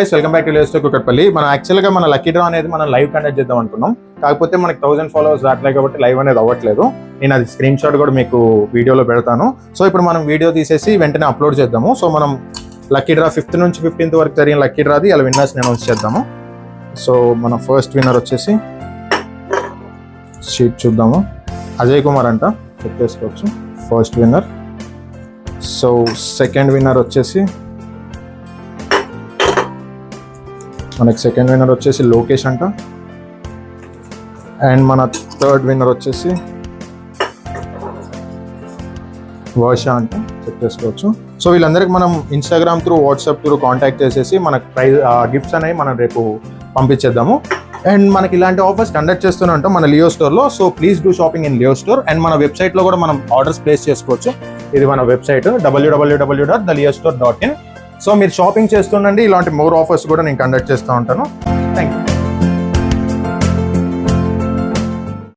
Guys, welcome back to Leo store Kukatpally. మనం యాక్చువల్గా మన లక్కీ డ్రా అనేది మనం లైవ్ కండక్ట్ చేద్దాం అనుకున్నాం. కాకపోతే మనకి 1000 ఫాలోవర్స్ దాటలే కాబట్టి లైవ్ అనేది అవ్వట్లేదు. నేను అది స్క్రీన్ షాట్ కూడా మీకు వీడియోలో పెడతాను. సో ఇప్పుడు మనం వీడియో తీసేసి వెంటనే అప్లోడ్ చేద్దాము. సో మనం లక్కీ డ్రా 5th నుంచి 15th వరకు జరిగిన లక్కీ డ్రాది అలా విన్నర్స్ అనౌన్స్ చేద్దాము. సో మన ఫస్ట్ విన్నర్ వచ్చేసి షీట్ చూద్దాము. అజయ్ కుమార్ అంట, చెక్ చేసుకోవచ్చు. First winner. So second winner వచ్చేసి లోకేష్ అంట. అండ్ మన థర్డ్ విన్నర్ వచ్చేసి వర్ష అంట, చెక్ చేసుకోవచ్చు. సో వీళ్ళందరికీ మనం Instagram through, WhatsApp through contact చేసేసి మనకు గిఫ్ట్స్ అనేవి మనం రేపు పంపించేద్దాము. అండ్ మనకి ఇలాంటి ఆఫర్స్ కండక్ట్ చేస్తూనే ఉంటాం మన లియో స్టోర్లో. So please do shopping in Leo store. And మన వెబ్సైట్లో కూడా మనం ఆర్డర్స్ ప్లేస్ చేసుకోవచ్చు. ఇది మన వెబ్సైట్ www.theliostore.in. సో మీరు షాపింగ్ చేస్తుండండి, ఇలాంటి మోర్ ఆఫర్స్ కూడా నేను కండక్ట్ చేస్తూ ఉంటాను. Thank you.